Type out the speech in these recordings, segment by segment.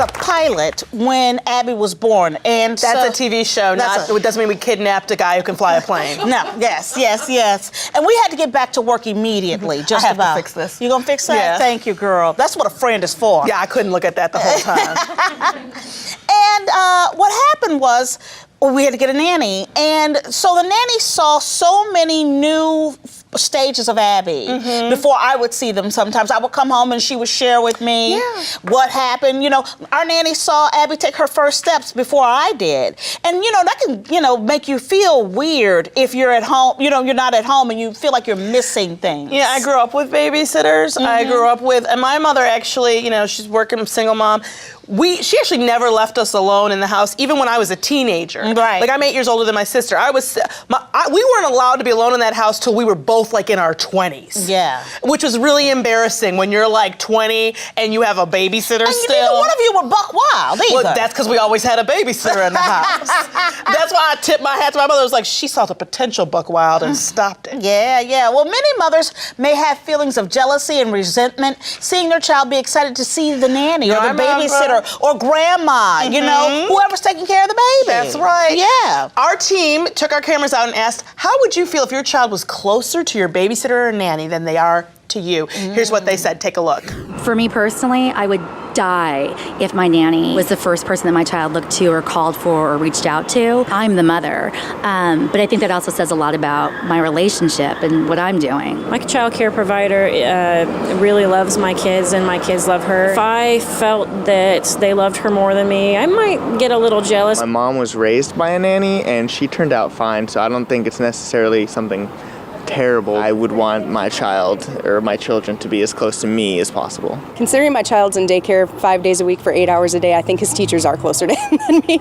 had a pilot when Abby was born, and that's a TV show. It doesn't mean we kidnapped a guy who can fly a plane. No, yes. And we had to get back to work immediately, just I have about. to fix this. You gonna fix that? Yeah. Thank you, girl. That's what a friend is for. Yeah, I couldn't look at that the whole time. And what happened was, we had to get a nanny, and so the nanny saw so many new stages of Abby before I would see them. Sometimes I would come home and she would share with me what happened. You know, our nanny saw Abby take her first steps before I did. And you know, that can, you know, make you feel weird if you're at home, you know, you're not at home and you feel like you're missing things. Yeah, I grew up with babysitters. I grew up with, and my mother actually, you know, she's working single mom. She actually never left us alone in the house, even when I was a teenager. Right. Like, I'm 8 years older than my sister. We weren't allowed to be alone in that house till we were both like in our 20s. Yeah. Which was really embarrassing when you're like 20 and you have a babysitter And still. neither one of you were buck wild either. Well, that's because we always had a babysitter in the house. That's why I tipped my hat to my mother. It was like, she saw the potential buck wild and stopped it. Yeah. Well, many mothers may have feelings of jealousy and resentment seeing their child be excited to see the nanny or the babysitter or grandma, you know, whoever's taking care of the baby. That's right. Yeah. Our team took our cameras out and asked, how would you feel if your child was closer to your babysitter or nanny than they are to you? Here's what they said. Take a look. For me personally, I would die if my nanny was the first person that my child looked to or called for or reached out to. I'm the mother. But I think that also says a lot about my relationship and what I'm doing. My child care provider really loves my kids and my kids love her. If I felt that they loved her more than me, I might get a little jealous. My mom was raised by a nanny and she turned out fine, so I don't think it's necessarily something terrible. I would want my child or my children to be as close to me as possible. Considering my child's in daycare 5 days a week for 8 hours a day, I think his teachers are closer to him than me.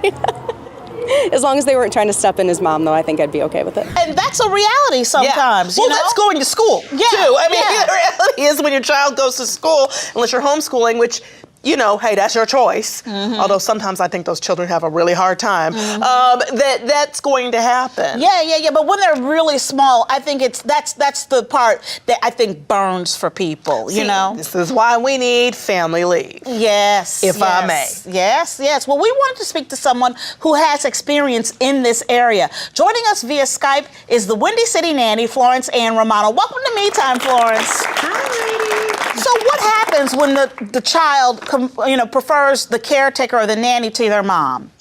As long as they weren't trying to step in his mom, though, I think I'd be okay with it. And that's a reality sometimes. Well, you know? that's going to school, too. I mean, the reality is when your child goes to school, unless you're homeschooling, which, you know, hey, that's your choice. Although sometimes I think those children have a really hard time. That's going to happen. Yeah. But when they're really small, I think that's the part that I think burns for people. You know, this is why we need family leave. Yes. If I may. Yes. Well, we wanted to speak to someone who has experience in this area. Joining us via Skype is the Windy City nanny, Florence Ann Romano. Welcome to Me Time, Florence. Hi. So what happens when the child prefers the caretaker or the nanny to their mom?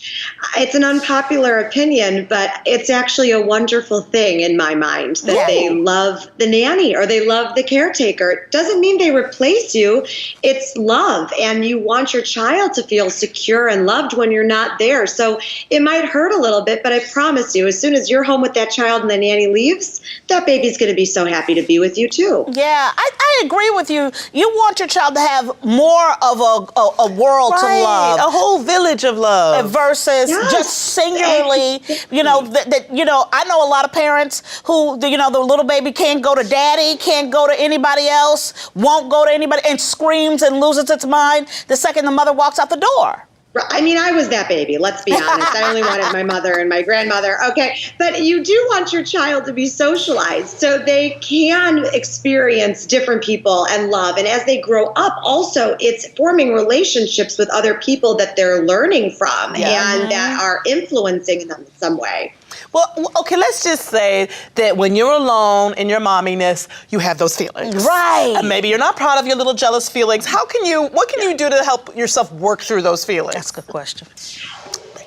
It's an unpopular opinion, but it's actually a wonderful thing in my mind that they love the nanny or they love the caretaker. It doesn't mean they replace you. It's love, and you want your child to feel secure and loved when you're not there. So it might hurt a little bit, but I promise you, as soon as you're home with that child and the nanny leaves, that baby's going to be so happy to be with you too. Yeah, I agree with you. You want your child to have more of a world to love. A whole village of love. Versus just singularly, I know a lot of parents who, the little baby can't go to daddy, can't go to anybody else, won't go to anybody, and screams and loses its mind the second the mother walks out the door. I mean, I was that baby, let's be honest. I only wanted my mother and my grandmother. Okay, but you do want your child to be socialized so they can experience different people and love. And as they grow up, also, it's forming relationships with other people that they're learning from and that are influencing them in some way. Well, okay, let's just say that when you're alone in your momminess, you have those feelings. Right. And maybe you're not proud of your little jealous feelings. What can you do to help yourself work through those feelings? That's a good question.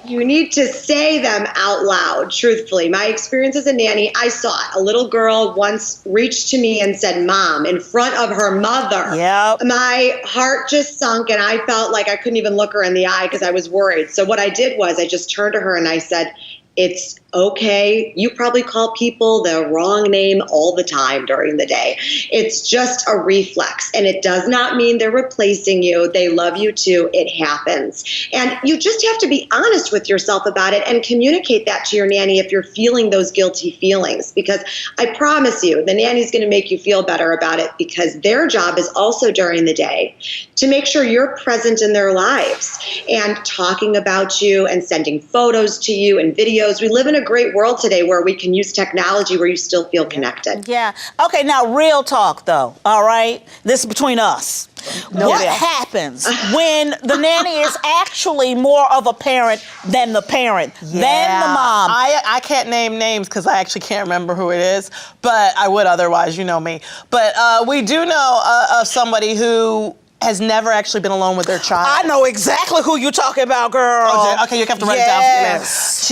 You need to say them out loud, truthfully. My experience as a nanny, I saw it. A little girl once reached to me and said, "Mom," in front of her mother. Yep. My heart just sunk, and I felt like I couldn't even look her in the eye because I was worried. So what I did was I just turned to her and I said, "It's okay. You probably call people the wrong name all the time during the day. It's just a reflex, and it does not mean they're replacing you. They love you too. It happens." And you just have to be honest with yourself about it and communicate that to your nanny if you're feeling those guilty feelings, because I promise you, the nanny's going to make you feel better about it, because their job is also during the day to make sure you're present in their lives and talking about you and sending photos to you and videos. We live in a great world today where we can use technology where you still feel connected. Yeah. Okay, now real talk though, all right? This is between us. What happens when the nanny is actually more of a parent than the parent, than the mom? I can't name names because I actually can't remember who it is, but I would otherwise, you know me. But we do know of somebody who has never actually been alone with their child. I know exactly who you're talking about, girl. Okay, you have to write it down.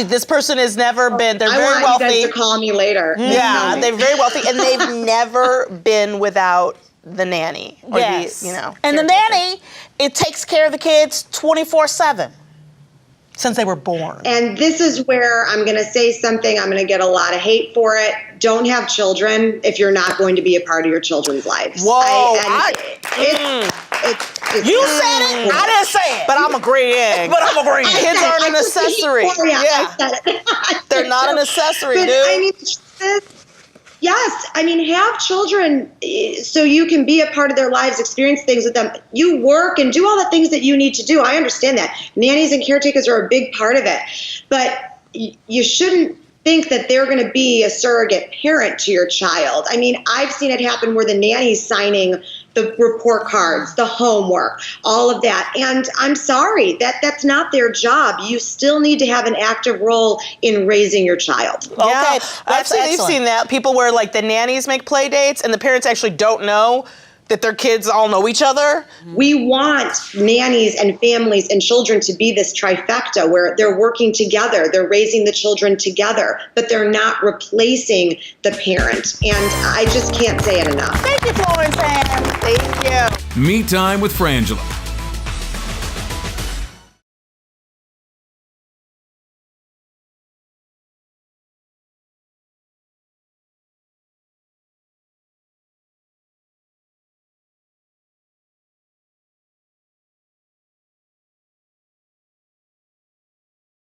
This person has never been, they're very I wealthy. want you guys to call me later. Yeah, they're very wealthy, and they've never been without the nanny. Or Yes. the, you know. And the nanny, it takes care of the kids 24/7. Since they were born. And this is where I'm going to say something. I'm going to get a lot of hate for it. Don't have children if you're not going to be a part of your children's lives. Whoa. You said it. I didn't say it. But I'm agreeing. But I'm agreeing. Kids aren't an accessory. I said it. They're not an accessory, But, dude. I mean, yes, I mean, have children so you can be a part of their lives, experience things with them. You work and do all the things that you need to do. I understand that. Nannies and caretakers are a big part of it. But you shouldn't think that they're going to be a surrogate parent to your child. I mean, I've seen it happen where the nanny's signing the report cards, the homework, all of that. And I'm sorry, that's not their job. You still need to have an active role in raising your child. Yeah, Okay, that's you've excellent. seen that. People where like the nannies make play dates and the parents actually don't know that their kids all know each other. We want nannies and families and children to be this trifecta where they're working together, they're raising the children together, but they're not replacing the parent. And I just can't say it enough. Thank you, Florence Ann. Thank you. Me Time with Frangela.